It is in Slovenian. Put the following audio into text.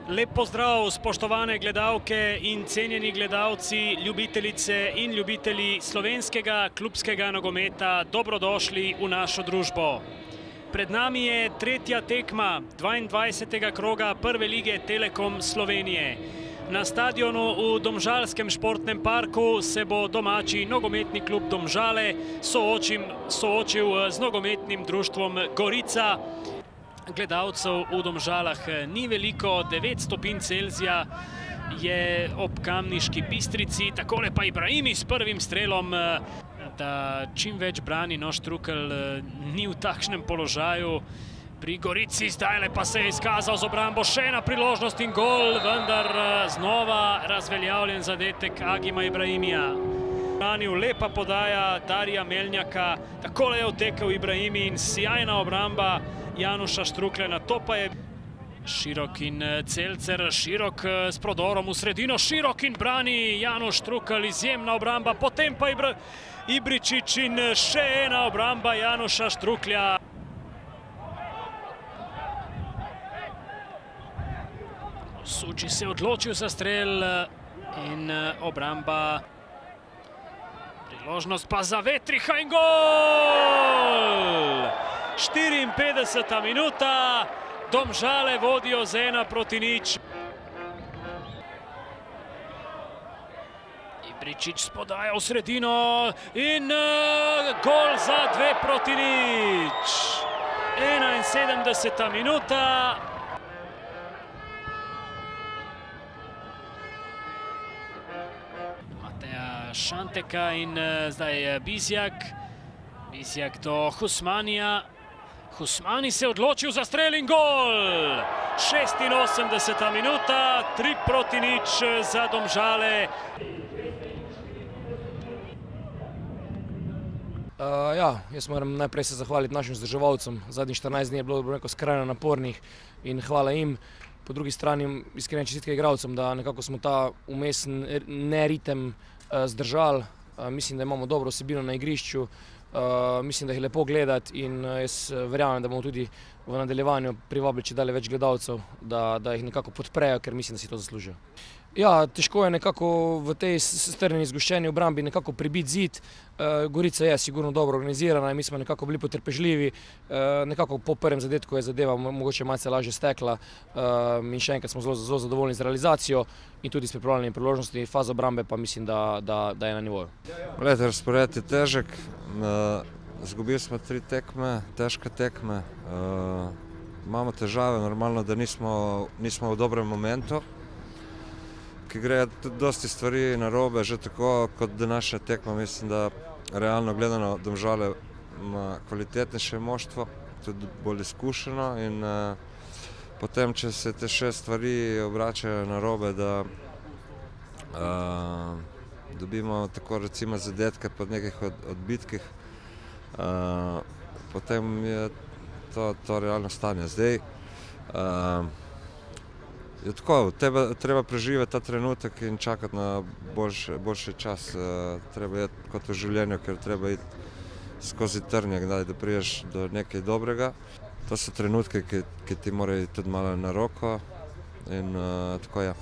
Lep pozdrav, spoštovane gledalke in cenjeni gledalci, ljubitelice in ljubitelji slovenskega klubskega nogometa. Dobrodošli v našo družbo. Pred nami je tretja tekma 22. kroga Prve lige Telekom Slovenije. Na stadionu v Domžalskem športnem parku se bo domači nogometni klub Domžale soočil z nogometnim društvom Gorica. Gledalcev v Domžalah ni veliko, 9 stopinj Celzija je ob Kamniški Bistrici, takole pa Ibrahimi s prvim strelom, da čim več brani. Štrukelj ni v takšnem položaju. Pri Gorici zdajle pa se je izkazal z obrambo, še ena priložnost in gol, vendar znova razveljavljen zadetek Agima Ibrahimija. Lepa podaja Darija Melnjaka, takole je utekel Ibrahimi in sjajna obramba Januša Štruklja, na to pa je Širok in Celcer, Širok s prodorom v sredino, Širok in brani Januš Štrukelj, izjemna obramba, potem pa Ibričić in še ena obramba Januša Štruklja. Suči se odločil za strel in obramba. Priložnost pa za Vetriha in gol! 54. minuta, Domžale vodijo z 1-0. Ibričić podaja v sredino in gol za 2-0. 71. minuta. Šanteka in zdaj Bizjak do Husmanija. Husmani se odločil za strel in gol! 86. minuta, 3-0 za Domžale. Jaz moram najprej se zahvaliti našim vzdrževalcem. Zadnjih 14 dni je bilo skrajno napornih in hvala jim. Po drugi strani iskrene čestitke igralcem, da nekako smo ta umesen neritem zdržali. Mislim, da imamo dobro vsebino na igrišču, mislim, da jih je lepo gledati in jaz verjamem, da bomo tudi v nadaljevanju privabili čedalje več gledalcev, da jih nekako podprejo, ker mislim, da si to zaslužijo. Ja, težko je nekako v tej strnjeni zgoščeni obrambi nekako pribiti zid. Gorica je sigurno dobro organizirana in mi smo nekako bili potrpežljivi. Nekako po prvem zadetku je zadeva mogoče malce lažje stekla in še enkrat smo zelo zadovoljni z realizacijo in tudi s pripravljenimi priložnosti. Faza obrambe pa mislim, da je na nivoju. Gledajte, razpored je težek. Zgubili smo 3 tekme, težke tekme. Imamo težave, normalno, da nismo v dobrem momentu, ki gre dosti stvari narobe, že tako kot današnja tekma. Mislim, da realno gledano Domžale ima kvalitetnejše moštvo, tudi bolj izkušeno in potem, če se te še stvari obračajo narobe, da dobimo tako recimo zadetke pod nekih odbitkih, potem je to realno stanje. Zdaj je tako, treba preživeti ta trenutek in čakati na boljši čas. Treba je kot v življenju, ker treba iti skozi trnje, da priješ do nekaj dobrega. To so trenutke, ki ti morajo tudi malo na roko in tako je.